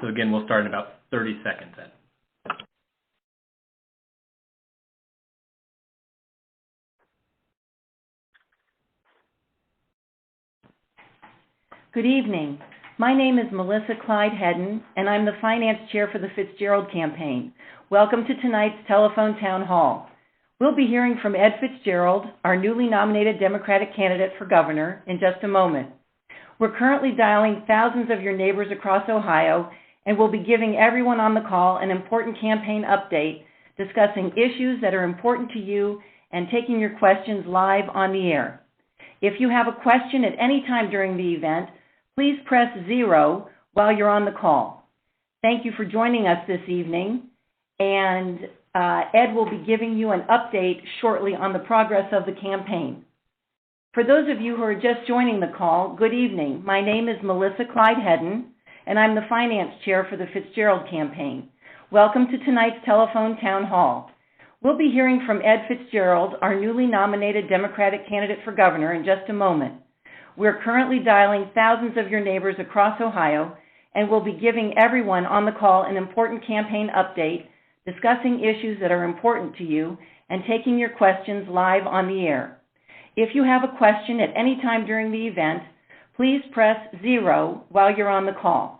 So again, we'll start in about 30 seconds, Ed. Good evening. My name is Melissa Clyde Hedden, and I'm the Finance Chair for the Fitzgerald Campaign. Welcome to tonight's telephone town hall. We'll be hearing from Ed Fitzgerald, our newly nominated Democratic candidate for governor, in just a moment. We're currently dialing thousands of your neighbors across Ohio, and we'll be giving everyone on the call an important campaign update, discussing issues that are important to you and taking your questions live on the air. If you have a question at any time during the event, please press 0 while you're on the call. Thank you for joining us this evening, and Ed will be giving you an update shortly on the progress of the campaign. For those of you who are just joining the call, good evening. My name is Melissa Clyde Hedden, and I'm the Finance Chair for the Fitzgerald Campaign. Welcome to tonight's telephone town hall. We'll be hearing from Ed Fitzgerald, our newly nominated Democratic candidate for governor, in just a moment. We're currently dialing thousands of your neighbors across Ohio, and we'll be giving everyone on the call an important campaign update, discussing issues that are important to you, and taking your questions live on the air. If you have a question at any time during the event, please press 0 while you're on the call.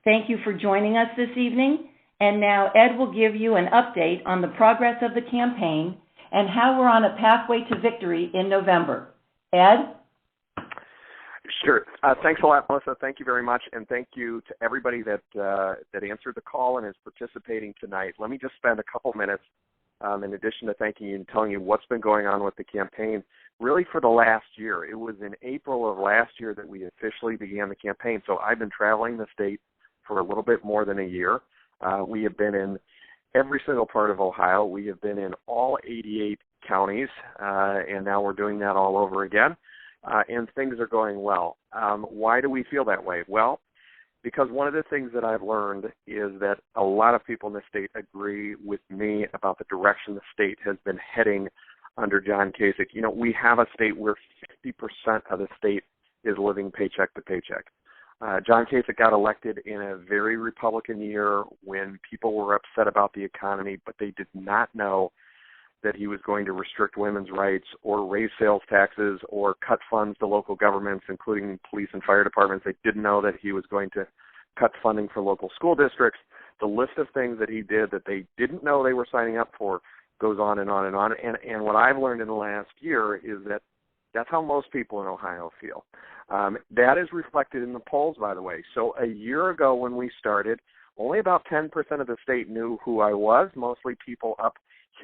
Thank you for joining us this evening, and now Ed will give you an update on the progress of the campaign and how we're on a pathway to victory in November. Ed? Sure. Thanks a lot, Melissa. Thank you very much, and thank you to everybody that answered the call and is participating tonight. Let me just spend a couple minutes, in addition to thanking you and telling you what's been going on with the campaign, really for the last year. It was in April of last year that we officially began the campaign, so I've been traveling the state for a little bit more than a year. We have been in every single part of Ohio. We have been in all 88 counties, and now we're doing that all over again. And things are going well. Why do we feel that way? Well, because one of the things that I've learned is that a lot of people in the state agree with me about the direction the state has been heading under John Kasich. You know, we have a state where 50% of the state is living paycheck to paycheck. John Kasich got elected in a very Republican year when people were upset about the economy, but they did not know that he was going to restrict women's rights or raise sales taxes or cut funds to local governments, including police and fire departments. They didn't know that he was going to cut funding for local school districts. The list of things that he did that they didn't know they were signing up for goes on and on and on. And what I've learned in the last year is that that's how most people in Ohio feel. That is reflected in the polls, by the way. So a year ago when we started, only about 10% of the state knew who I was, mostly people up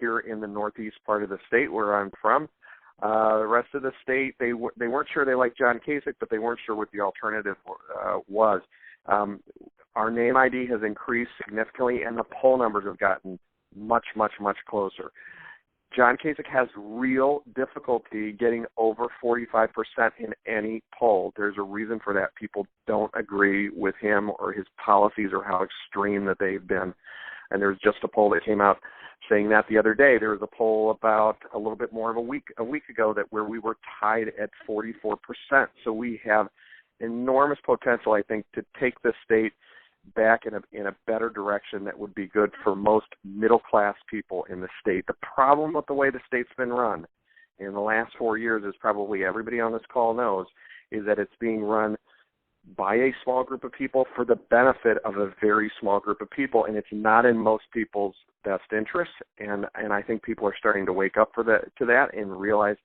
here in the northeast part of the state where I'm from. The rest of the state, they weren't sure they liked John Kasich, but they weren't sure what the alternative was. Our name ID has increased significantly, and the poll numbers have gotten much, much, much closer. John Kasich has real difficulty getting over 45% in any poll. There's a reason for that. People don't agree with him or his policies or how extreme that they've been. And there's just a poll that came out saying that the other day. There was a poll about a little bit more of a week ago that where we were tied at 44%. So we have enormous potential, I think, to take the state back in a better direction that would be good for most middle-class people in the state. The problem with the way the state's been run in the last 4 years, as probably everybody on this call knows, is that it's being run by a small group of people for the benefit of a very small group of people, and it's not in most people's best interests. And I think people are starting to wake up to that and realize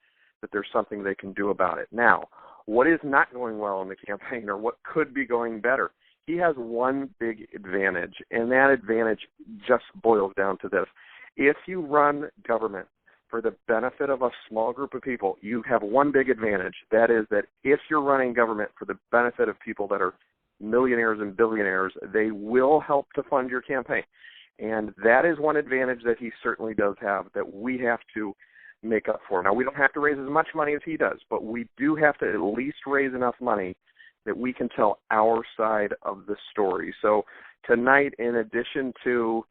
that there's something they can do about it. Now, what is not going well in the campaign, or what could be going better? He has one big advantage, and that advantage just boils down to this. If you run government for the benefit of a small group of people, you have one big advantage. That is that if you're running government for the benefit of people that are millionaires and billionaires, they will help to fund your campaign. And that is one advantage that he certainly does have that we have to make up for. Now, we don't have to raise as much money as he does, but we do have to at least raise enough money that we can tell our side of the story. So tonight, in addition to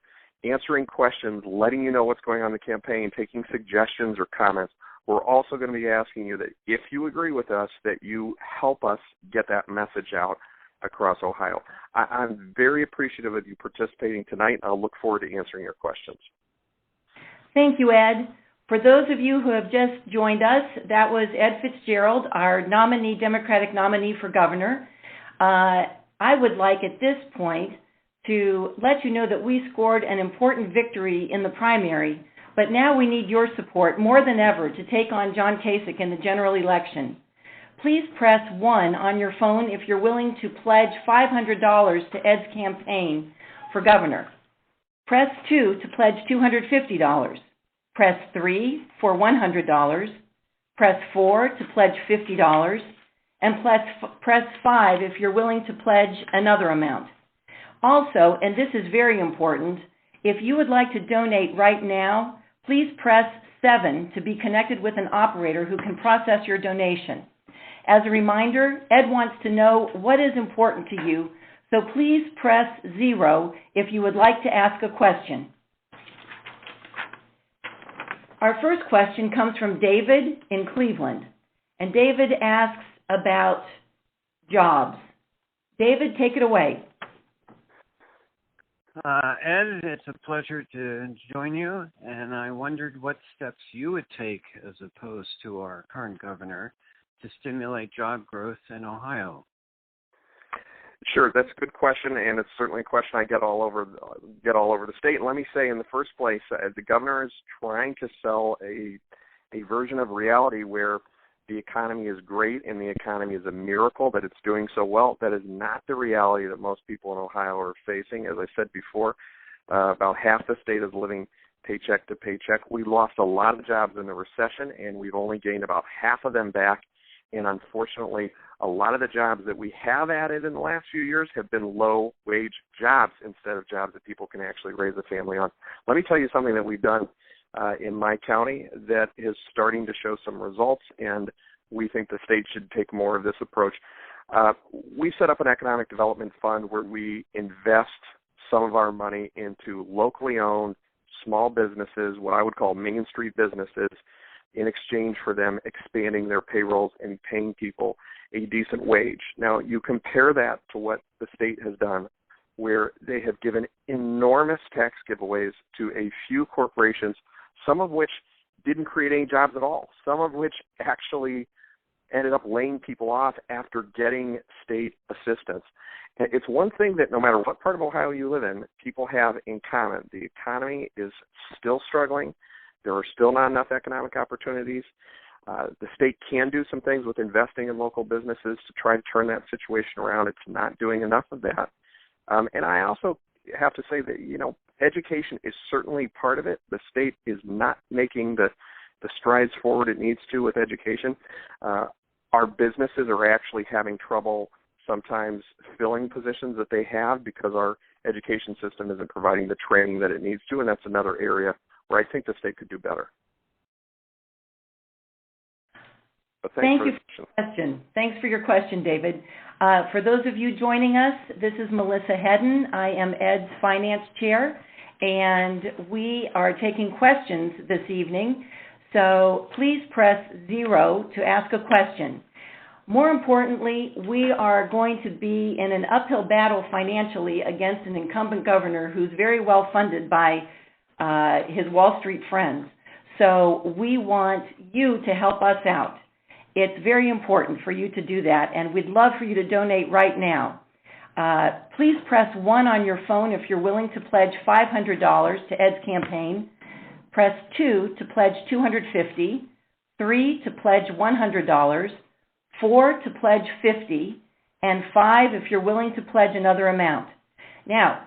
answering questions, letting you know what's going on in the campaign, taking suggestions or comments, we're also going to be asking you that if you agree with us, that you help us get that message out across Ohio. I'm very appreciative of you participating tonight. I'll look forward to answering your questions. Thank you, Ed. For those of you who have just joined us, that was Ed Fitzgerald, our Democratic nominee for governor. I would like at this point to let you know that we scored an important victory in the primary, but now we need your support more than ever to take on John Kasich in the general election. Please press 1 on your phone if you're willing to pledge $500 to Ed's campaign for governor. Press 2 to pledge $250. Press 3 for $100. Press 4 to pledge $50. And press 5 if you're willing to pledge another amount. Also, and this is very important, if you would like to donate right now, please press 7 to be connected with an operator who can process your donation. As a reminder, Ed wants to know what is important to you, so please press 0 if you would like to ask a question. Our first question comes from David in Cleveland, and David asks about jobs. David, take it away. Ed, it's a pleasure to join you, and I wondered what steps you would take as opposed to our current governor to stimulate job growth in Ohio. Sure, that's a good question, and it's certainly a question I get all over the state. And let me say, in the first place, the governor is trying to sell a version of reality where the economy is great and the economy is a miracle, that it's doing so well. That is not the reality that most people in Ohio are facing. As I said before, about half the state is living paycheck to paycheck. We lost a lot of jobs in the recession, and we've only gained about half of them back. And unfortunately, a lot of the jobs that we have added in the last few years have been low-wage jobs instead of jobs that people can actually raise a family on. Let me tell you something that we've done in my county that is starting to show some results, and we think the state should take more of this approach. We set up an economic development fund where we invest some of our money into locally owned small businesses, what I would call Main Street businesses, in exchange for them expanding their payrolls and paying people a decent wage. Now, you compare that to what the state has done, where they have given enormous tax giveaways to a few corporations, some of which didn't create any jobs at all, some of which actually ended up laying people off after getting state assistance. It's one thing that no matter what part of Ohio you live in, people have in common. The economy is still struggling. There are still not enough economic opportunities. The state can do some things with investing in local businesses to try to turn that situation around. It's not doing enough of that. And I also have to say that, education is certainly part of it. The state is not making the strides forward it needs to with education. Our businesses are actually having trouble sometimes filling positions that they have because our education system isn't providing the training that it needs to, and that's another area where I think the state could do better. But Thank you for your question. Thanks for your question, David. For those of you joining us, this is Melissa Hedden. I am Ed's finance chair, and we are taking questions this evening. So please press 0 to ask a question. More importantly, we are going to be in an uphill battle financially against an incumbent governor who's very well funded by his Wall Street friends. So we want you to help us out. It's very important for you to do that, and we'd love for you to donate right now. Please press 1 on your phone if you're willing to pledge $500 to Ed's campaign. Press 2 to pledge $250, 3 to pledge $100, 4 to pledge $50, and 5 if you're willing to pledge another amount. Now,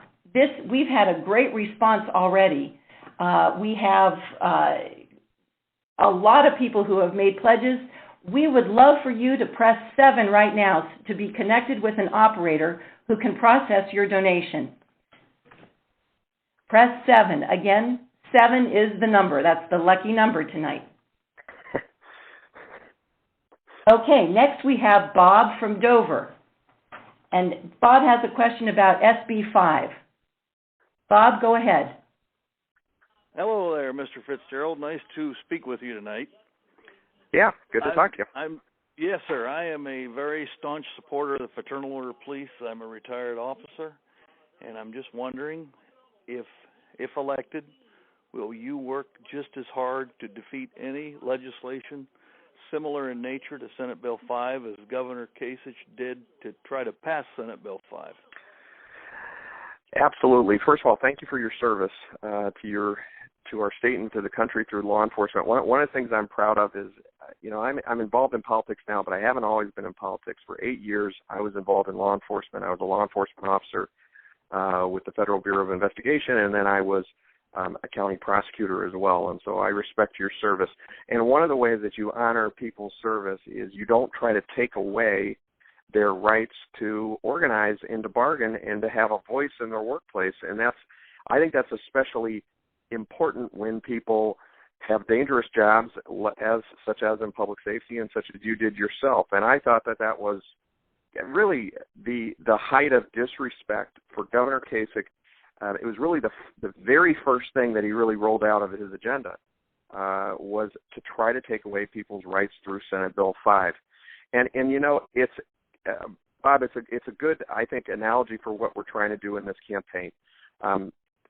we've had a great response already. We have a lot of people who have made pledges. We would love for you to press 7 right now to be connected with an operator who can process your donation. Press 7. Again, 7 is the number. That's the lucky number tonight. Okay, next we have Bob from Dover. And Bob has a question about SB 5. Bob, go ahead. Hello there, Mr. Fitzgerald. Nice to speak with you tonight. Yeah, good to talk to you. Yes, sir. I am a very staunch supporter of the Fraternal Order of Police. I'm a retired officer, and I'm just wondering if elected, will you work just as hard to defeat any legislation similar in nature to Senate Bill 5 as Governor Kasich did to try to pass Senate Bill 5? Absolutely. First of all, thank you for your service to our state and to the country through law enforcement. One of the things I'm proud of is, I'm involved in politics now, but I haven't always been in politics. For 8 years, I was involved in law enforcement. I was a law enforcement officer with the Federal Bureau of Investigation, and then I was a county prosecutor as well. And so I respect your service. And one of the ways that you honor people's service is you don't try to take away their rights to organize and to bargain and to have a voice in their workplace. And I think that's especially important when people have dangerous jobs, such as in public safety and such as you did yourself. And I thought that was really the height of disrespect for Governor Kasich. It was really the very first thing that he really rolled out of his agenda was to try to take away people's rights through Senate Bill 5. And it's Bob, it's a good, I think, analogy for what we're trying to do in this campaign.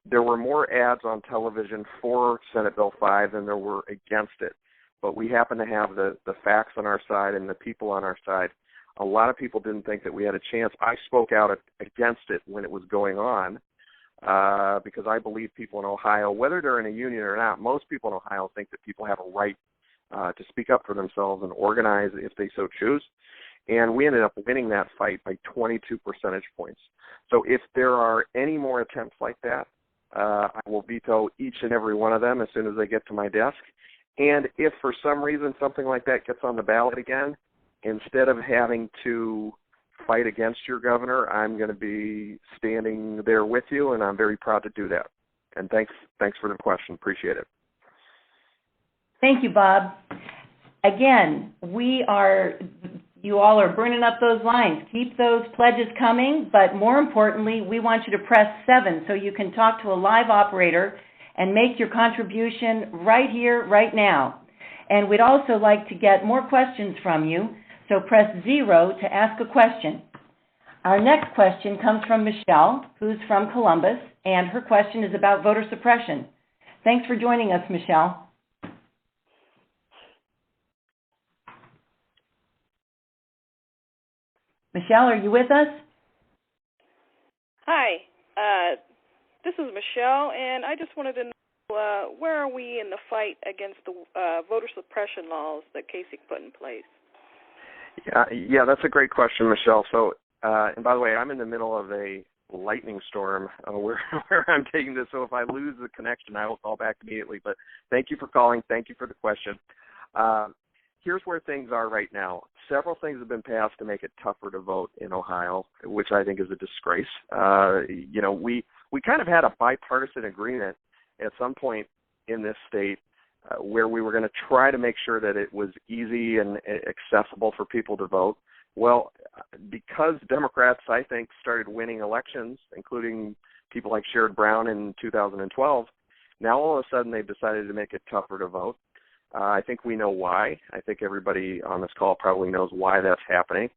There were more ads on television for Senate Bill 5 than there were against it, but we happen to have the facts on our side and the people on our side. A lot of people didn't think that we had a chance. I spoke out against it when it was going on because I believe people in Ohio, whether they're in a union or not, most people in Ohio think that people have a right to speak up for themselves and organize if they so choose. And we ended up winning that fight by 22 percentage points. So if there are any more attempts like that, I will veto each and every one of them as soon as they get to my desk. And if for some reason something like that gets on the ballot again, instead of having to fight against your governor, I'm going to be standing there with you, and I'm very proud to do that. And thanks for the question. Appreciate it. Thank you, Bob. Again, you all are burning up those lines. Keep those pledges coming, but more importantly, we want you to press 7 so you can talk to a live operator and make your contribution right here, right now. And we'd also like to get more questions from you, so press 0 to ask a question. Our next question comes from Michelle, who's from Columbus, and her question is about voter suppression. Thanks for joining us, Michelle. Michelle, are you with us? Hi, this is Michelle, and I just wanted to know where are we in the fight against the voter suppression laws that Kasich put in place? Yeah, that's a great question, Michelle. So, and by the way, I'm in the middle of a lightning storm where I'm taking this, so if I lose the connection, I will call back immediately. But thank you for calling. Thank you for the question. Here's where things are right now. Several things have been passed to make it tougher to vote in Ohio, which I think is a disgrace. We kind of had a bipartisan agreement at some point in this state where we were going to try to make sure that it was easy and accessible for people to vote. Well, because Democrats, I think, started winning elections, including people like Sherrod Brown in 2012, now all of a sudden they've decided to make it tougher to vote. I think we know why. I think everybody on this call probably knows why that's happening.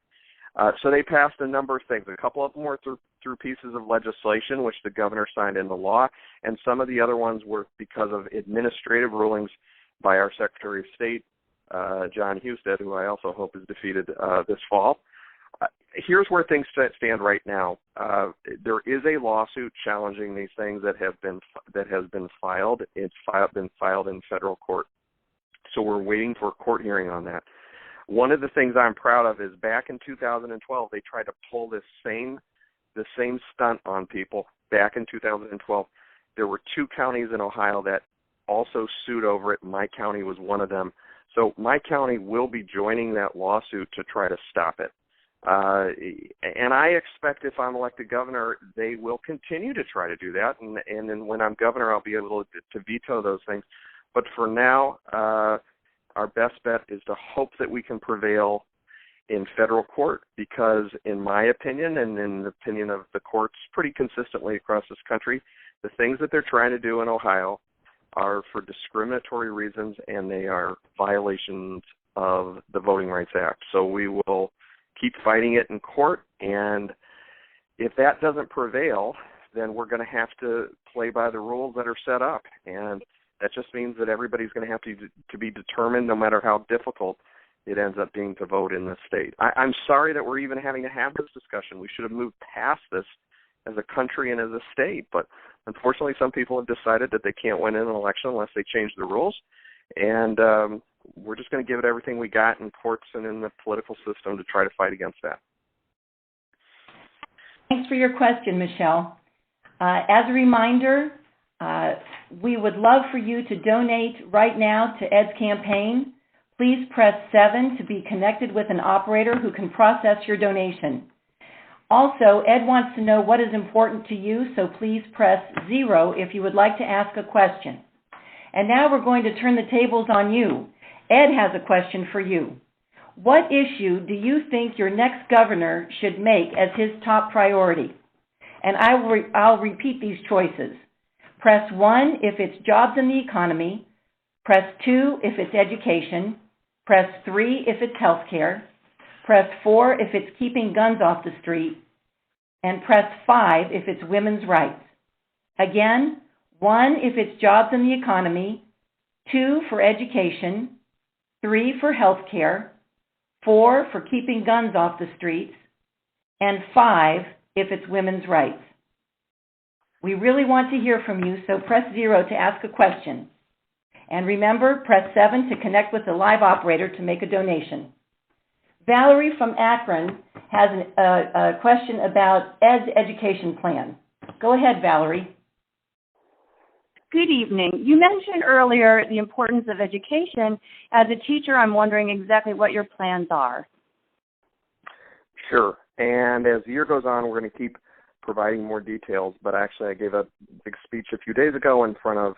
So they passed a number of things. A couple of them were through pieces of legislation, which the governor signed into law, and some of the other ones were because of administrative rulings by our Secretary of State, John Husted, who I also hope is defeated this fall. Here's where things stand right now. There is a lawsuit challenging these things that has been filed. It's been filed in federal court. So we're waiting for a court hearing on that. One of the things I'm proud of is back in 2012, they tried to pull the same stunt on people. Back in 2012, there were 2 counties in Ohio that also sued over it. My county was one of them. So my county will be joining that lawsuit to try to stop it. And I expect if I'm elected governor, they will continue to try to do that. And then when I'm governor, I'll be able to veto those things. But for now, our best bet is to hope that we can prevail in federal court because, in my opinion, and in the opinion of the courts pretty consistently across this country, the things that they're trying to do in Ohio are for discriminatory reasons, and they are violations of the Voting Rights Act. So we will keep fighting it in court, and if that doesn't prevail, then we're going to have to play by the rules that are set up. And that just means that everybody's going to have to be determined, no matter how difficult it ends up being, to vote in this state. I'm sorry that we're even having to have this discussion. We should have moved past this as a country and as a state. But unfortunately, some people have decided that they can't win an election unless they change the rules. And we're just going to give it everything we got in courts and in the political system to try to fight against that. Thanks for your question, Michelle. As a reminder, we would love for you to donate right now to Ed's campaign. Please press 7 to be connected with an operator who can process your donation. Also, Ed wants to know what is important to you, so please press 0 if you would like to ask a question. And now we're going to turn the tables on you. Ed has a question for you. What issue do you think your next governor should make as his top priority? And I'll repeat these choices. Press 1 if it's jobs and the economy. Press 2 if it's education. Press 3 if it's healthcare. Press 4 if it's keeping guns off the street. And press 5 if it's women's rights. Again, 1 if it's jobs and the economy. 2 for education. 3 for healthcare. 4 for keeping guns off the streets. And 5 if it's women's rights. We really want to hear from you, so press 0 to ask a question. And remember, press 7 to connect with the live operator to make a donation. Valerie from Akron has a question about Ed's education plan. Go ahead, Valerie. Good evening. You mentioned earlier the importance of education. As a teacher, I'm wondering exactly what your plans are. Sure. And as the year goes on, we're going to keep providing more details. But actually, I gave a big speech a few days ago in front of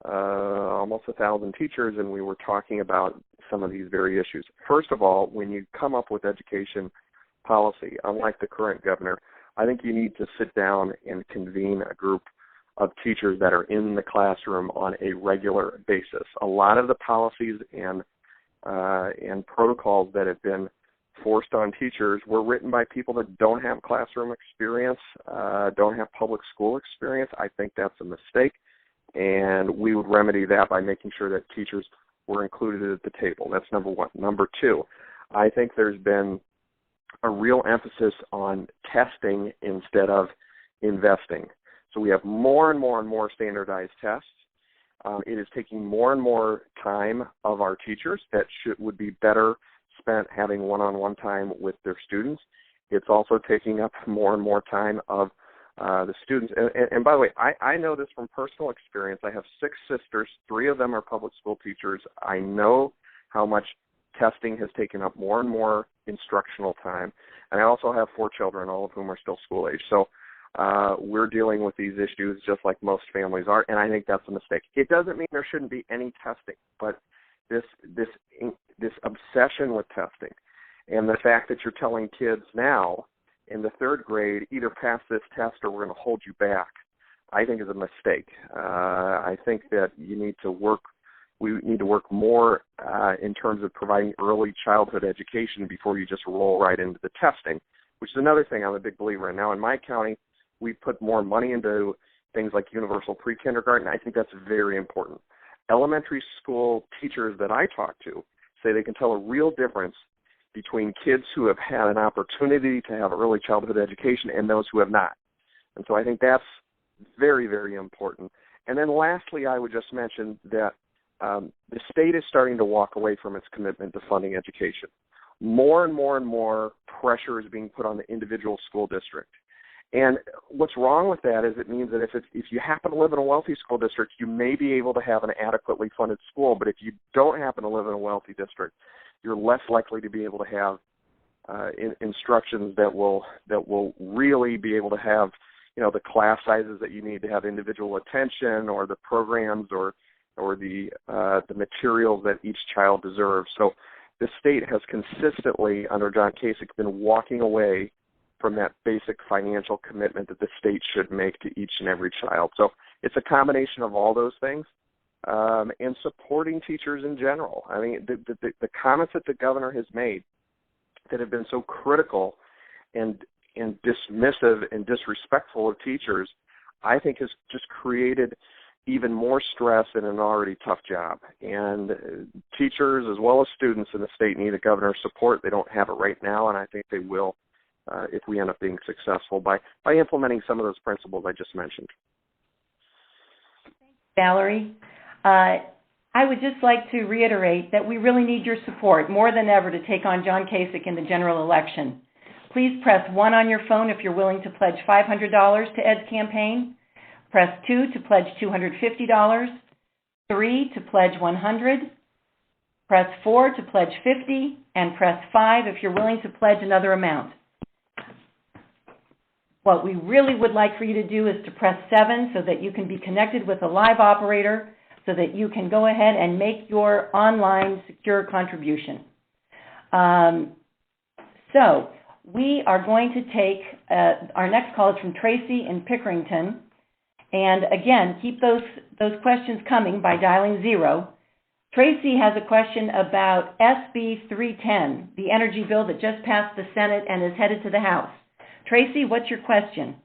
almost 1,000 teachers, and we were talking about some of these very issues. First of all, when you come up with education policy, unlike the current governor, I think you need to sit down and convene a group of teachers that are in the classroom on a regular basis. A lot of the policies and protocols that have been forced on teachers were written by people that don't have classroom experience, don't have public school experience. I think that's a mistake, and we would remedy that by making sure that teachers were included at the table. That's number one. Number two, I think there's been a real emphasis on testing instead of investing. So we have more and more and more standardized tests. It is taking more and more time of our teachers that would be better spent having one-on-one time with their students. It's also taking up more and more time of the students. And by the way, I know this from personal experience. I have 6 sisters. 3 of them are public school teachers. I know how much testing has taken up more and more instructional time. And I also have 4 children, all of whom are still school age. So we're dealing with these issues just like most families are, and I think that's a mistake. It doesn't mean there shouldn't be any testing, but this obsession with testing and the fact that you're telling kids now in the 3rd grade, either pass this test or we're going to hold you back, I think is a mistake. I think that we need to work more in terms of providing early childhood education before you just roll right into the testing, which is another thing I'm a big believer in. Now, in my county, we put more money into things like universal pre-kindergarten. I think that's very important. Elementary school teachers that I talk to say they can tell a real difference between kids who have had an opportunity to have early childhood education and those who have not. And so I think that's very, very important. And then lastly, I would just mention that the state is starting to walk away from its commitment to funding education. More and more and more pressure is being put on the individual school district. And what's wrong with that is it means that if you happen to live in a wealthy school district, you may be able to have an adequately funded school. But if you don't happen to live in a wealthy district, you're less likely to be able to have instructions that will really be able to have, the class sizes that you need to have individual attention, or the programs or the materials that each child deserves. So the state has consistently, under John Kasich, been walking away from that basic financial commitment that the state should make to each and every child. So it's a combination of all those things. and supporting teachers in general. I mean, the comments that the governor has made that have been so critical and dismissive and disrespectful of teachers, I think has just created even more stress in an already tough job. And teachers as well as students in the state need a governor's support. They don't have it right now, and I think they will if we end up being successful by implementing some of those principles I just mentioned. Valerie, I would just like to reiterate that we really need your support more than ever to take on John Kasich in the general election. Please press 1 on your phone if you're willing to pledge $500 to Ed's campaign. Press 2 to pledge $250, 3 to pledge $100, press 4 to pledge $50, and press 5 if you're willing to pledge another amount. What we really would like for you to do is to press 7 so that you can be connected with a live operator so that you can go ahead and make your online secure contribution. So we are going to take, our next call is from Tracy in Pickerington. And again, keep those questions coming by dialing 0. Tracy has a question about SB 310, the energy bill that just passed the Senate and is headed to the House. Tracy, what's your question?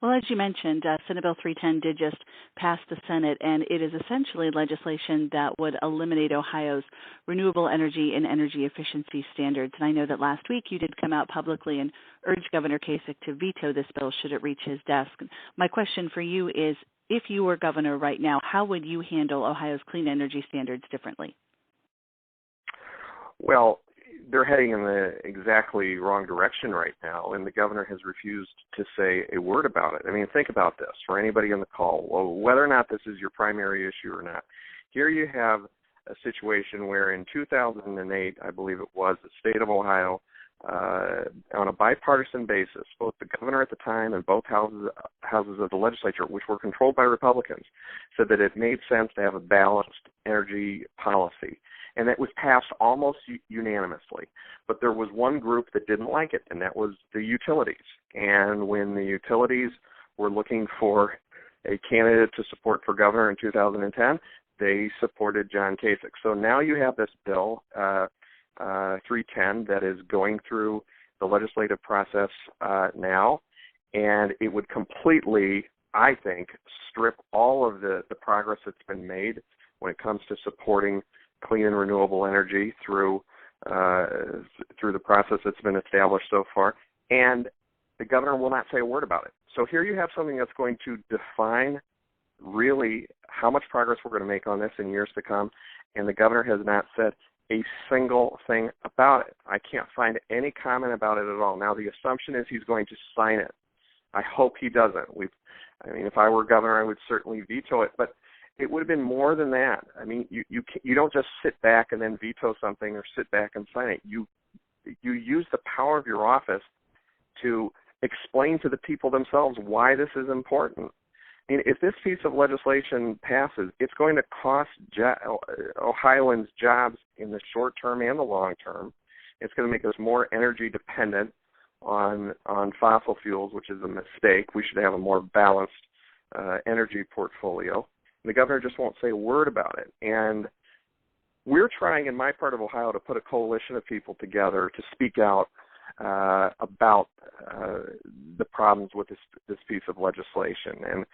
Well, as you mentioned, Senate Bill 310 did just pass the Senate, and it is essentially legislation that would eliminate Ohio's renewable energy and energy efficiency standards. And I know that last week you did come out publicly and urge Governor Kasich to veto this bill should it reach his desk. My question for you is, if you were governor right now, how would you handle Ohio's clean energy standards differently? Well, they're heading in the exactly wrong direction right now, and the governor has refused to say a word about it. I mean, think about this for anybody on the call, well, whether or not this is your primary issue or not. Here you have a situation where in 2008, I believe it was, the state of Ohio, on a bipartisan basis, both the governor at the time and both houses of the legislature, which were controlled by Republicans, said that it made sense to have a balanced energy policy. And that was passed almost unanimously. But there was one group that didn't like it, and that was the utilities. And when the utilities were looking for a candidate to support for governor in 2010, they supported John Kasich. So now you have this bill, 310, that is going through the legislative process now, and it would completely, I think, strip all of the progress that's been made when it comes to supporting clean and renewable energy through the process that's been established so far, and the governor will not say a word about it. So here you have something that's going to define really how much progress we're going to make on this in years to come, and the governor has not said a single thing about it. I can't find any comment about it at all. Now, the assumption is he's going to sign it. I hope he doesn't. If I were governor, I would certainly veto it, but it would have been more than that. I mean, you don't just sit back and then veto something or sit back and sign it. You use the power of your office to explain to the people themselves why this is important. I mean, if this piece of legislation passes, it's going to cost Ohioans jobs in the short term and the long term. It's going to make us more energy dependent on fossil fuels, which is a mistake. We should have a more balanced energy portfolio. The governor just won't say a word about it. And we're trying in my part of Ohio to put a coalition of people together to speak out about the problems with this piece of legislation. And,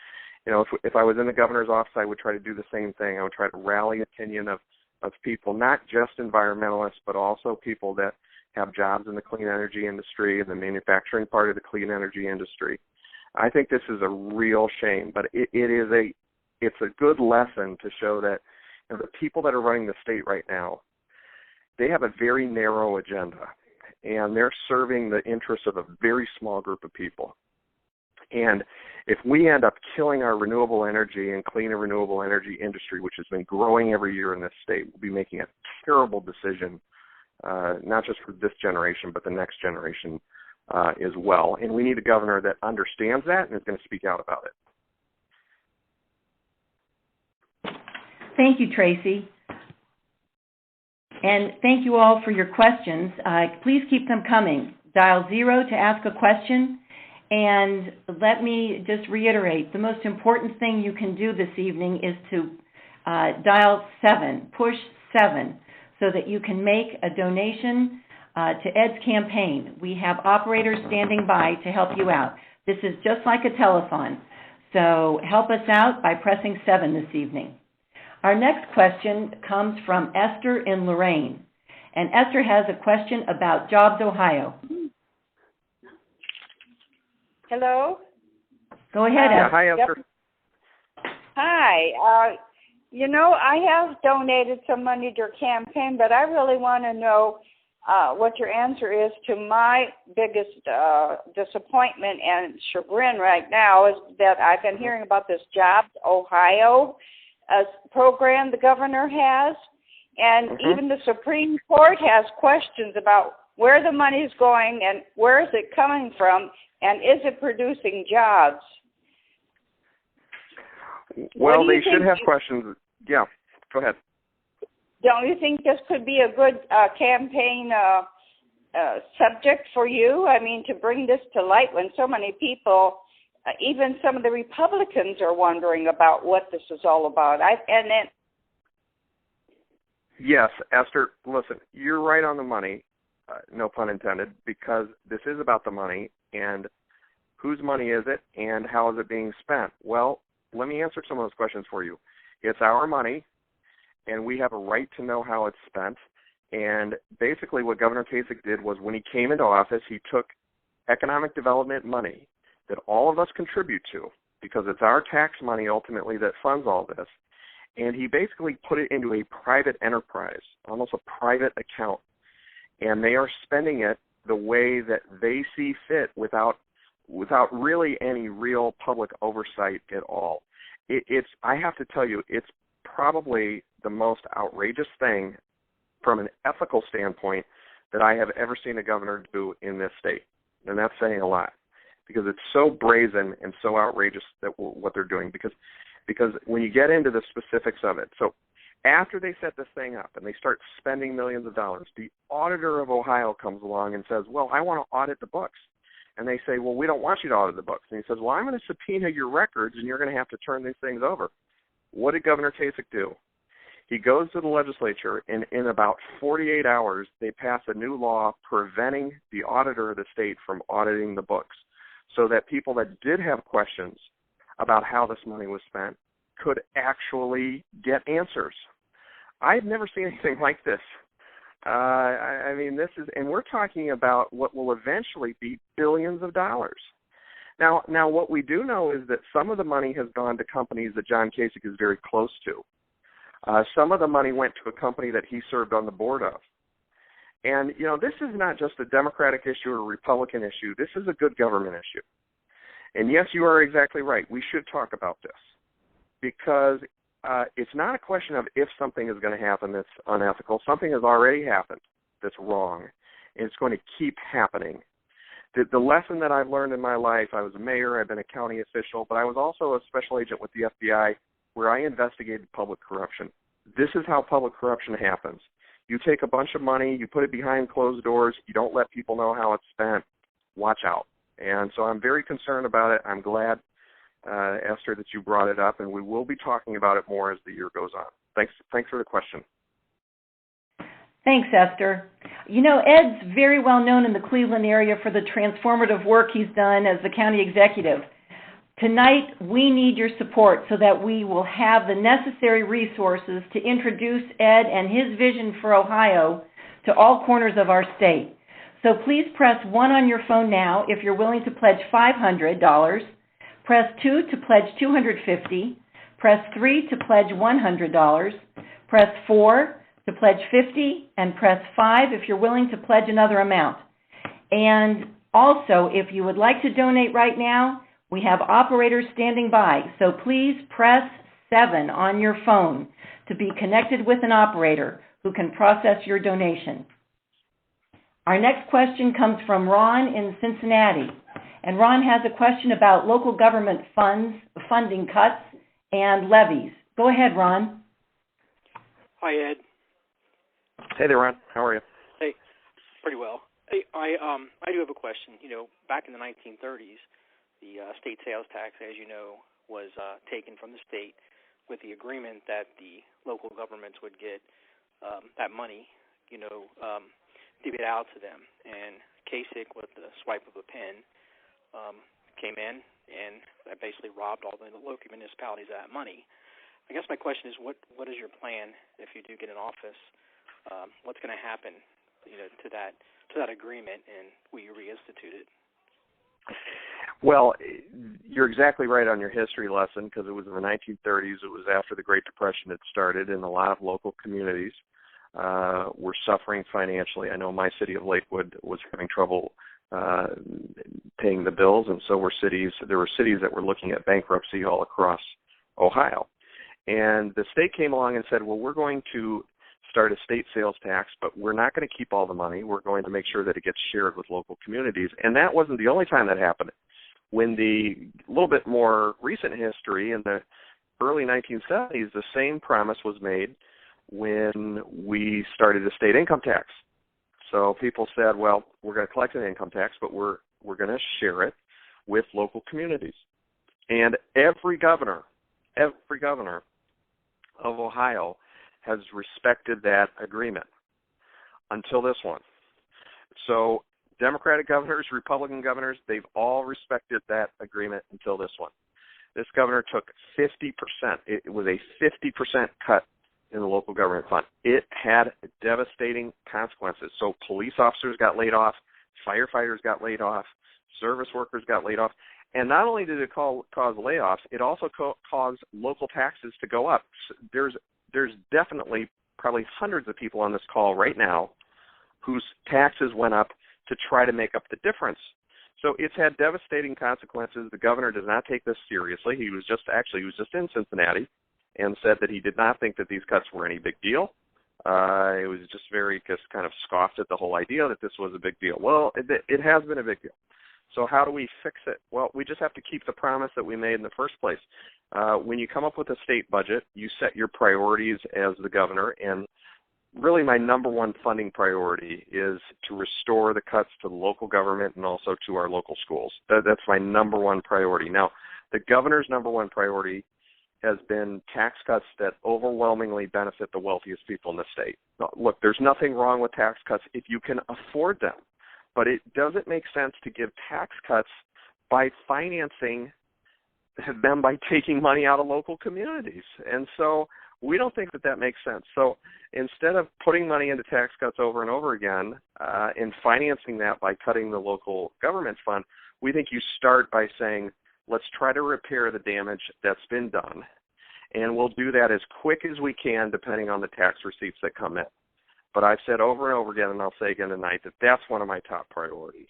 if I was in the governor's office, I would try to do the same thing. I would try to rally opinion of people, not just environmentalists, but also people that have jobs in the clean energy industry and the manufacturing part of the clean energy industry. I think this is a real shame, but it's a good lesson to show that the people that are running the state right now, they have a very narrow agenda, and they're serving the interests of a very small group of people. And if we end up killing our renewable energy and clean and renewable energy industry, which has been growing every year in this state, we'll be making a terrible decision, not just for this generation, but the next generation as well. And we need a governor that understands that and is going to speak out about it. Thank you, Tracy. And thank you all for your questions. Please keep them coming. Dial 0 to ask a question, And let me just reiterate, the most important thing you can do this evening is to dial 7, push 7, so that you can make a donation to Ed's campaign. We have operators standing by to help you out. This is just like a telethon. So help us out by pressing 7 this evening. Our next question comes from Esther in Lorraine. And Esther has a question about Jobs Ohio. Hello? Go ahead, Esther. Hi, Esther. Yep. Hi. I have donated some money to your campaign, but I really want to know what your answer is to my biggest disappointment and chagrin right now is that I've been hearing about this Jobs Ohio program the governor has, and even the Supreme Court has questions about where the money is going and where is it coming from, and is it producing jobs? Well, they should have questions. Yeah, go ahead. Don't you think this could be a good campaign subject for you? I mean, to bring this to light when so many people, even some of the Republicans, are wondering about what this is all about. Yes, Esther, listen, you're right on the money, no pun intended, because this is about the money, and whose money is it, and how is it being spent? Well, let me answer some of those questions for you. It's our money, and we have a right to know how it's spent. And basically what Governor Kasich did was when he came into office, he took economic development money that all of us contribute to, because it's our tax money ultimately that funds all this, and he basically put it into a private enterprise, almost a private account. And they are spending it the way that they see fit without really any real public oversight at all. I have to tell you, it's probably the most outrageous thing from an ethical standpoint that I have ever seen a governor do in this state. And that's saying a lot, because it's so brazen and so outrageous that what they're doing. Because when you get into the specifics of it, so after they set this thing up and they start spending millions of dollars, the auditor of Ohio comes along and says, well, I want to audit the books. And they say, well, we don't want you to audit the books. And he says, well, I'm going to subpoena your records, and you're going to have to turn these things over. What did Governor Kasich do? He goes to the legislature, and in about 48 hours, they pass a new law preventing the auditor of the state from auditing the books, so that people that did have questions about how this money was spent could actually get answers. I've never seen anything like this. I mean, this is, and we're talking about what will eventually be billions of dollars. Now, what we do know is that some of the money has gone to companies that John Kasich is very close to. Some of the money went to a company that he served on the board of. And, this is not just a Democratic issue or a Republican issue. This is a good government issue. And yes, you are exactly right. We should talk about this, because it's not a question of if something is going to happen that's unethical. Something has already happened that's wrong, and it's going to keep happening. The lesson that I've learned in my life, I was a mayor, I've been a county official, but I was also a special agent with the FBI where I investigated public corruption. This is how public corruption happens. You take a bunch of money, you put it behind closed doors, you don't let people know how it's spent. Watch out. And so I'm very concerned about it. I'm glad, Esther, that you brought it up, and we will be talking about it more as the year goes on. Thanks for the question. Thanks, Esther. Ed's very well known in the Cleveland area for the transformative work he's done as the county executive. Tonight, we need your support so that we will have the necessary resources to introduce Ed and his vision for Ohio to all corners of our state. So please press 1 on your phone now if you're willing to pledge $500. Press 2 to pledge $250. Press 3 to pledge $100. Press 4 to pledge $50, and press 5 if you're willing to pledge another amount. And also, if you would like to donate right now, we have operators standing by, so please press 7 on your phone to be connected with an operator who can process your donation. Our next question comes from Ron in Cincinnati, and Ron has a question about local government funding cuts, and levies. Go ahead, Ron. Hi, Ed. Hey there, Ron. How are you? Hey, pretty well. Hey, I do have a question. Back in the 1930s, The state sales tax, as you know, was taken from the state with the agreement that the local governments would get that money, divvied out to them. And Kasich, with the swipe of a pen, came in and basically robbed all the local municipalities of that money. I guess my question is, what is your plan if you do get in office? What's going to happen, to that agreement, and will you reinstitute it? Well, you're exactly right on your history lesson, because it was in the 1930s. It was after the Great Depression had started, and a lot of local communities were suffering financially. I know my city of Lakewood was having trouble paying the bills, and so were cities. There were cities that were looking at bankruptcy all across Ohio. And the state came along and said, well, we're going to start a state sales tax, but we're not going to keep all the money. We're going to make sure that it gets shared with local communities. And that wasn't the only time that happened. When the little bit more recent history in the early 1970s, the same promise was made when we started the state income tax. So people said, well, we're going to collect an income tax, but we're going to share it with local communities. And every governor of Ohio has respected that agreement until this one. So Democratic governors, Republican governors, they've all respected that agreement until this one. This governor took 50%. It was a 50% cut in the local government fund. It had devastating consequences. So police officers got laid off, firefighters got laid off, service workers got laid off. And not only did it cause layoffs, it also caused local taxes to go up. There's definitely probably hundreds of people on this call right now whose taxes went up to try to make up the difference. So it's had devastating consequences. The governor does not take this seriously. He was just in Cincinnati and said that he did not think that these cuts were any big deal. It was just kind of scoffed at the whole idea that this was a big deal. Well, it has been a big deal. So how do we fix it? Well, we just have to keep the promise that we made in the first place. When you come up with a state budget, you set your priorities as the governor, and really my number one funding priority is to restore the cuts to the local government and also to our local schools. That's my number one priority. Now, the governor's number one priority has been tax cuts that overwhelmingly benefit the wealthiest people in the state. Now, look, there's nothing wrong with tax cuts if you can afford them. But it doesn't make sense to give tax cuts by financing them by taking money out of local communities. And so we don't think that makes sense. So instead of putting money into tax cuts over and over again and financing that by cutting the local government fund, we think you start by saying, let's try to repair the damage that's been done. And we'll do that as quick as we can depending on the tax receipts that come in. But I've said over and over again, and I'll say again tonight, that that's one of my top priorities.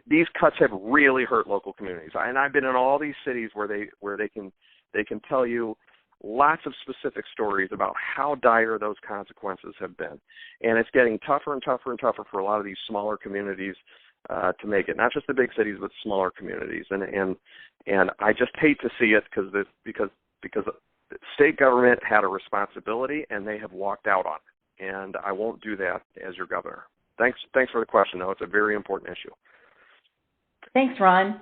These cuts have really hurt local communities, and I've been in all these cities where they can tell you lots of specific stories about how dire those consequences have been, and it's getting tougher and tougher and tougher for a lot of these smaller communities to make it. Not just the big cities, but smaller communities, and I just hate to see it because the state government had a responsibility and they have walked out on it. And I won't do that as your governor. Thanks for the question, though. It's a very important issue. Thanks, Ron.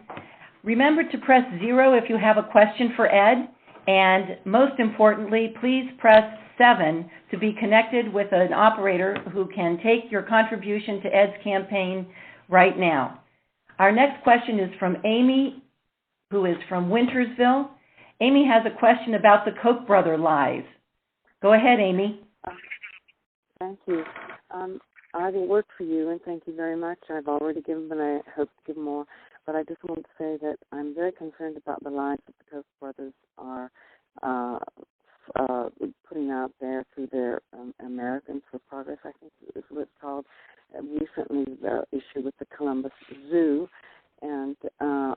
Remember to press 0 if you have a question for Ed. And most importantly, please press 7 to be connected with an operator who can take your contribution to Ed's campaign right now. Our next question is from Amy, who is from Wintersville. Amy has a question about the Koch brother lies. Go ahead, Amy. Thank you. I will work for you, and thank you very much. I've already given, but I hope to give more. But I just want to say that I'm very concerned about the lies that the Koch brothers are putting out there through their Americans for Progress, I think is what it's called. Recently, the issue with the Columbus Zoo, and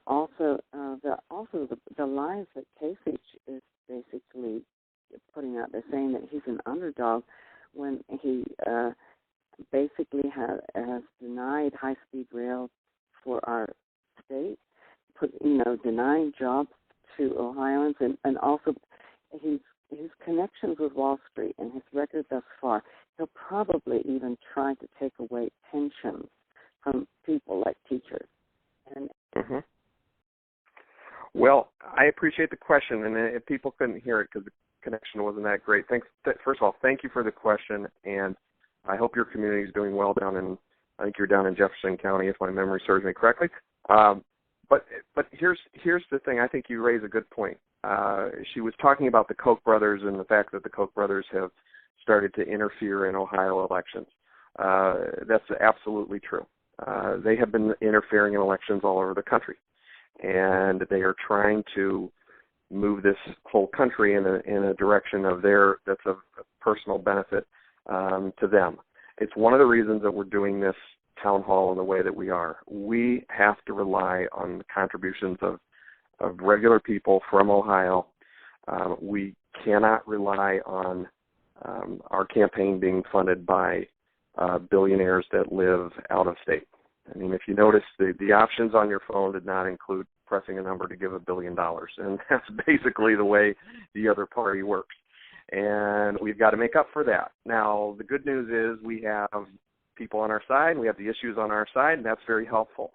also the lies that Kasich is basically putting out there, saying that he's an underdog, when he basically has denied high-speed rail for our state, denying jobs to Ohioans, and also his connections with Wall Street and his record thus far. He'll probably even try to take away pensions from people like teachers. And appreciate the question, and if people couldn't hear it because the connection wasn't that great, first of all, thank you for the question, and I hope your community is doing well down in, I think you're down in Jefferson County, if my memory serves me correctly. But here's the thing. I think you raise a good point. She was talking about the Koch brothers and the fact that the Koch brothers have started to interfere in Ohio elections. That's absolutely true. They have been interfering in elections all over the country, and they are trying to move this whole country in a direction that's of personal benefit to them. It's one of the reasons that we're doing this town hall in the way that we are. We have to rely on the contributions of regular people from Ohio. We cannot rely on our campaign being funded by billionaires that live out of state. I mean, if you notice, the options on your phone did not include pressing a number to give $1 billion, and that's basically the way the other party works. And we've got to make up for that. Now, the good news is we have people on our side, and we have the issues on our side, and that's very helpful.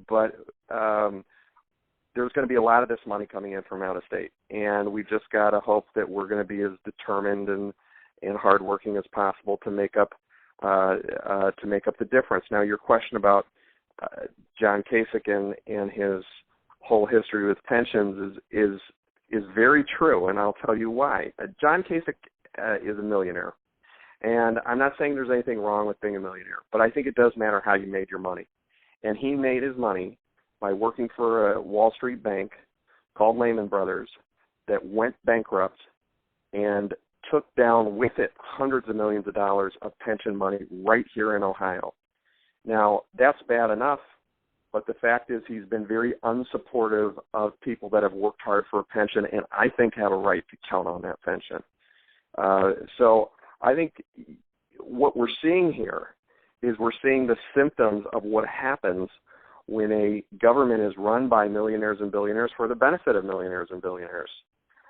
But there's going to be a lot of this money coming in from out of state, and we've just got to hope that we're going to be as determined and hardworking as possible to make up the difference. Now, your question about John Kasich and his whole history with pensions is very true, and I'll tell you why. John Kasich is a millionaire, and I'm not saying there's anything wrong with being a millionaire, but I think it does matter how you made your money. And he made his money by working for a Wall Street bank called Lehman Brothers that went bankrupt and took down with it hundreds of millions of dollars of pension money right here in Ohio. Now, that's bad enough, but the fact is he's been very unsupportive of people that have worked hard for a pension and I think have a right to count on that pension. So I think what we're seeing here is we're seeing the symptoms of what happens when a government is run by millionaires and billionaires for the benefit of millionaires and billionaires.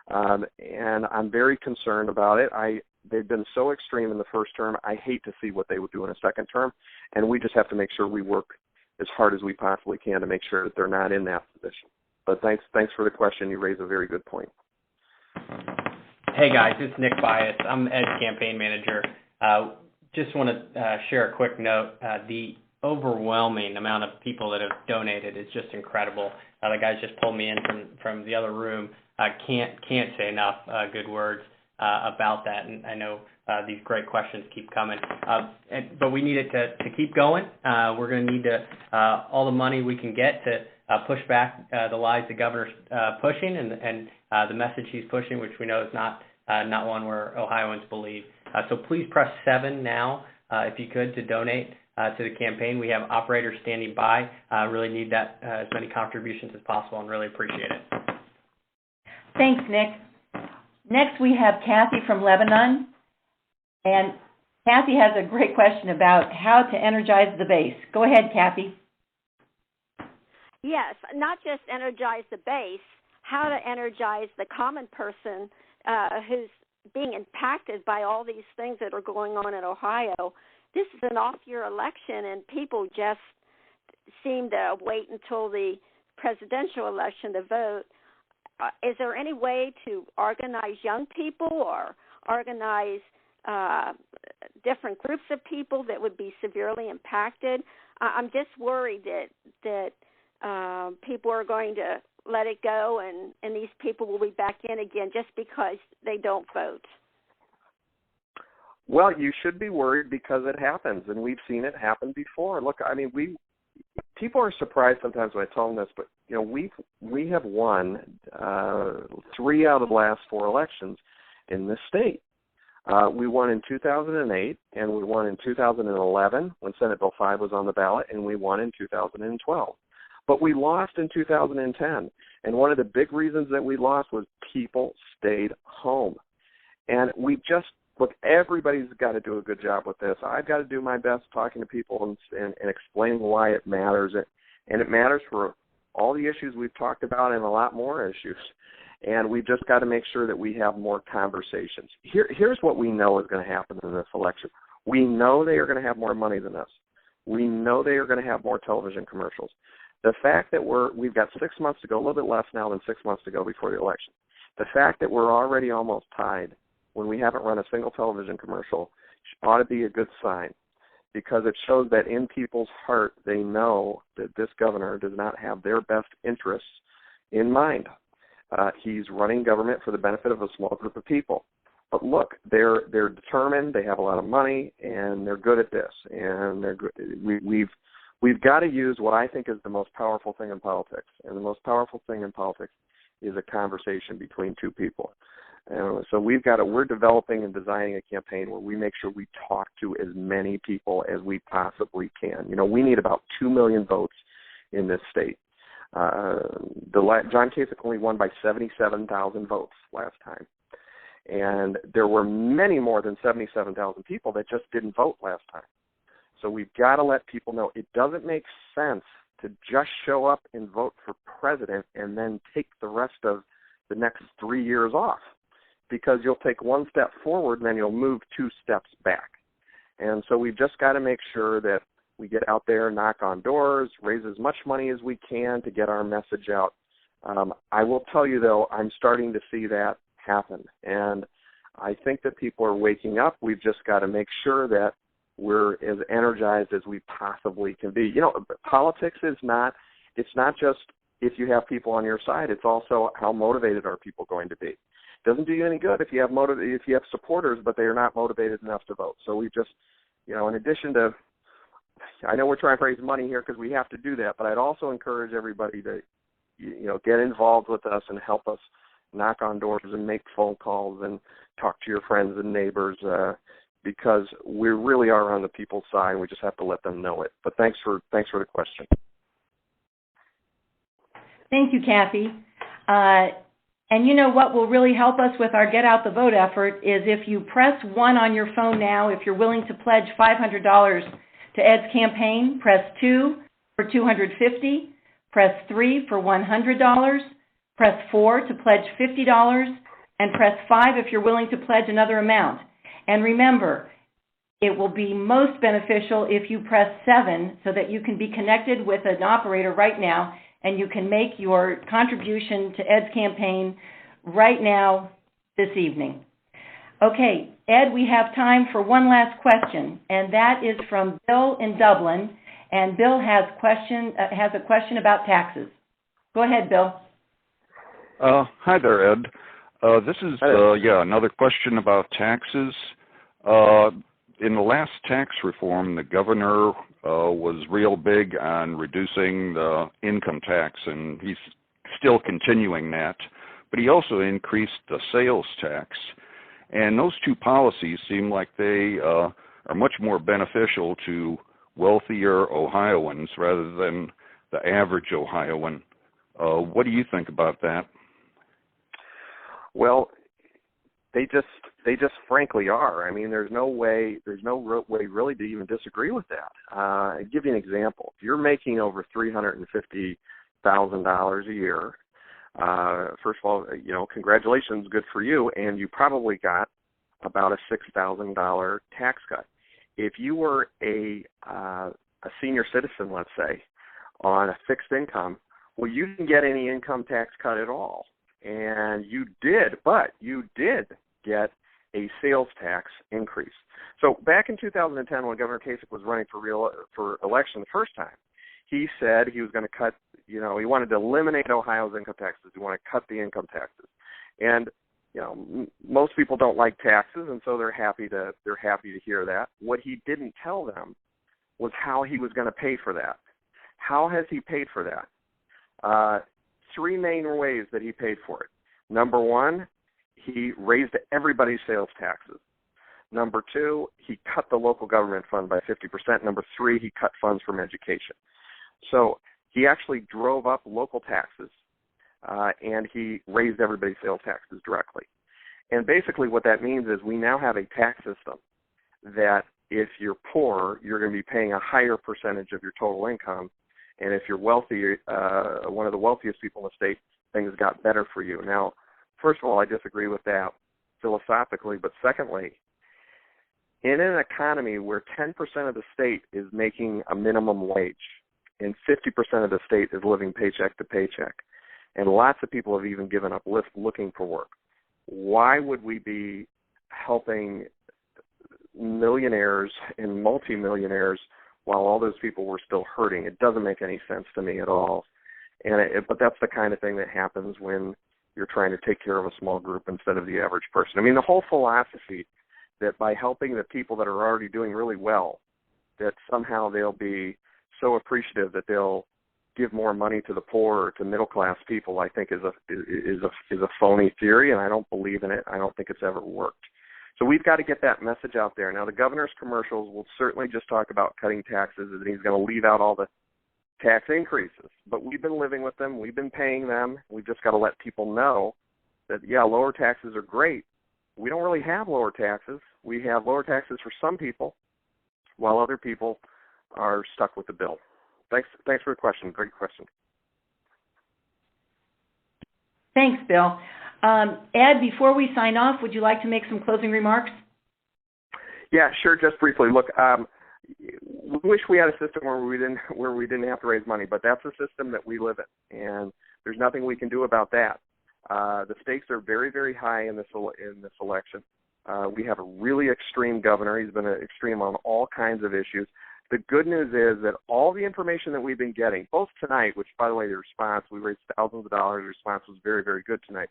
And I'm very concerned about it. They've been so extreme in the first term. I hate to see what they would do in a second term, and we just have to make sure we work as hard as we possibly can to make sure that they're not in that position. But thanks for the question. You raise a very good point. Hey guys, it's Nick Bias. I'm Ed's campaign manager. Just want to share a quick note. The overwhelming amount of people that have donated is just incredible. The guys just pulled me in from the other room. Can't say enough good words about that, and I know these great questions keep coming. But we need it to keep going. We're going to need all the money we can get to push back the lies the governor's pushing and the message he's pushing, which we know is not one where Ohioans believe. So please press 7 now, if you could, to donate to the campaign. We have operators standing by. Really need that as many contributions as possible and really appreciate it. Thanks, Nick. Next, we have Kathy from Lebanon. And Kathy has a great question about how to energize the base. Go ahead, Kathy. Yes, not just energize the base, how to energize the common person who's being impacted by all these things that are going on in Ohio. This is an off-year election, and people just seem to wait until the presidential election to vote. Is there any way to organize young people or organize different groups of people that would be severely impacted? I'm just worried that people are going to let it go and these people will be back in again just because they don't vote. Well, you should be worried because it happens, and we've seen it happen before. Look, I mean, people are surprised sometimes when I tell them this, but we have won 3 out of the last 4 elections in this state. We won in 2008, and we won in 2011 when Senate Bill 5 was on the ballot, and we won in 2012. But we lost in 2010, and one of the big reasons that we lost was people stayed home. And look, everybody's got to do a good job with this. I've got to do my best talking to people and explaining why it matters. And it matters for all the issues we've talked about and a lot more issues. And we've just got to make sure that we have more conversations. Here's what we know is going to happen in this election. We know they are going to have more money than us. We know they are going to have more television commercials. The fact that we've got 6 months to go, a little bit less now than 6 months to go before the election. The fact that we're already almost tied when we haven't run a single television commercial ought to be a good sign, because it shows that in people's heart they know that this governor does not have their best interests in mind. He's running government for the benefit of a small group of people. But look, they're determined, they have a lot of money, and they're good at this. And they're good. We've got to use what I think is the most powerful thing in politics. And the most powerful thing in politics is a conversation between two people. So we're developing and designing a campaign where we make sure we talk to as many people as we possibly can. We need about 2 million votes in this state. John Kasich only won by 77,000 votes last time. And there were many more than 77,000 people that just didn't vote last time. So we've got to let people know it doesn't make sense to just show up and vote for president and then take the rest of the next 3 years off, because you'll take one step forward and then you'll move 2 steps back. And so we've just got to make sure that we get out there, knock on doors, raise as much money as we can to get our message out. I will tell you, though, I'm starting to see that happen. And I think that people are waking up. We've just got to make sure that we're as energized as we possibly can be. Politics it's not just if you have people on your side, it's also how motivated are people going to be. It doesn't do you any good if you have supporters, but they are not motivated enough to vote. So we just, in addition to, I know we're trying to raise money here because we have to do that, but I'd also encourage everybody to, get involved with us and help us knock on doors and make phone calls and talk to your friends and neighbors, because we really are on the people's side, and we just have to let them know it. But thanks for the question. Thank you, Kathy. And what will really help us with our Get Out the Vote effort is if you press 1 on your phone now, if you're willing to pledge $500 to Ed's campaign, press 2 for $250, press 3 for $100, press 4 to pledge $50, and press 5 if you're willing to pledge another amount. And remember, it will be most beneficial if you press 7 so that you can be connected with an operator right now and you can make your contribution to Ed's campaign right now this evening. Okay, Ed, we have time for one last question, and that is from Bill in Dublin. And Bill has a question about taxes. Go ahead, Bill. Hi there, Ed. This is another question about taxes. In the last tax reform, the governor was real big on reducing the income tax, and he's still continuing that. But he also increased the sales tax. And those two policies seem like they are much more beneficial to wealthier Ohioans rather than the average Ohioan. What do you think about that? Well, they just frankly are. I mean, there's no way really to even disagree with that. I'll give you an example. If you're making over $350,000 a year, first of all, congratulations, good for you, and you probably got about a $6,000 tax cut. If you were a senior citizen, let's say, on a fixed income, well, you didn't get any income tax cut at all. And you did get a sales tax increase. So back in 2010, when Governor Kasich was running for election the first time, he said he was going to cut, he wanted to eliminate Ohio's income taxes. He wanted to cut the income taxes. And, most people don't like taxes, and so they're happy to hear that. What he didn't tell them was how he was going to pay for that. How has he paid for that? 3 main ways that he paid for it. Number 1, he raised everybody's sales taxes. Number 2, he cut the local government fund by 50%. Number 3, he cut funds from education. So he actually drove up local taxes, and he raised everybody's sales taxes directly. And basically what that means is we now have a tax system that if you're poor, you're going to be paying a higher percentage of your total income. And if you're wealthy, one of the wealthiest people in the state, things got better for you. Now, first of all, I disagree with that philosophically. But secondly, in an economy where 10% of the state is making a minimum wage, and 50% of the state is living paycheck to paycheck. And lots of people have even given up looking for work. Why would we be helping millionaires and multimillionaires while all those people were still hurting? It doesn't make any sense to me at all. But that's the kind of thing that happens when you're trying to take care of a small group instead of the average person. I mean, the whole philosophy that by helping the people that are already doing really well, that somehow they'll be so appreciative that they'll give more money to the poor or to middle-class people, I think is a phony theory, and I don't believe in it. I don't think it's ever worked. So we've got to get that message out there. Now, the governor's commercials will certainly just talk about cutting taxes, and he's going to leave out all the tax increases. But we've been living with them. We've been paying them. We've just got to let people know that, yeah, lower taxes are great. We don't really have lower taxes. We have lower taxes for some people, while other people are stuck with the bill. Thanks for the question. Great question. Thanks, Bill. Ed, before we sign off, would you like to make some closing remarks? Yeah, sure. Just briefly. Look, we wish we had a system where we didn't have to raise money, but that's a system that we live in, and there's nothing we can do about that. The stakes are very, very high in this election. We have a really extreme governor. He's been extreme on all kinds of issues. The good news is that all the information that we've been getting, both tonight, which, by the way, the response, we raised thousands of dollars. The response was very, very good tonight.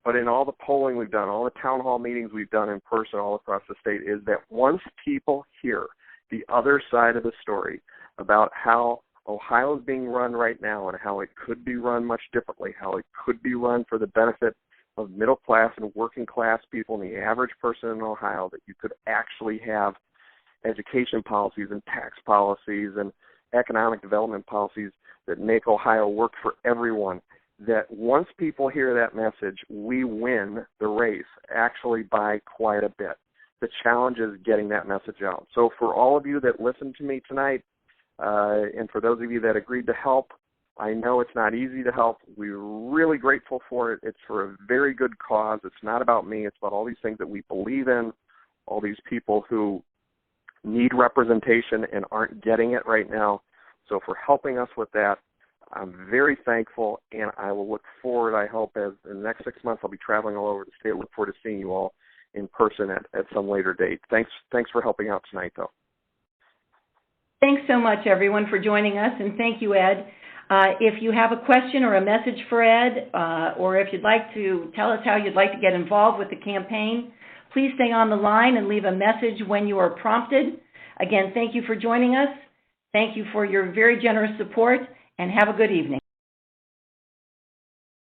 But in all the polling we've done, all the town hall meetings we've done in person all across the state, is that once people hear the other side of the story about how Ohio is being run right now and how it could be run much differently, how it could be run for the benefit of middle class and working class people and the average person in Ohio, that you could actually have education policies and tax policies and economic development policies that make Ohio work for everyone, that once people hear that message, we win the race actually by quite a bit. The challenge is getting that message out. So for all of you that listened to me tonight, and for those of you that agreed to help, I know it's not easy to help. We're really grateful for it. It's for a very good cause. It's not about me. It's about all these things that we believe in, all these people who need representation and aren't getting it right now. So for helping us with that, I'm very thankful, and I will look forward, I hope, as in the next 6 months I'll be traveling all over the state. I look forward to seeing you all in person at some later date. Thanks for helping out tonight, though. Thanks so much, everyone, for joining us, and thank you, Ed. If you have a question or a message for Ed, or if you'd like to tell us how you'd like to get involved with the campaign, please stay on the line and leave a message when you are prompted. Again, thank you for joining us. Thank you for your very generous support, and have a good evening.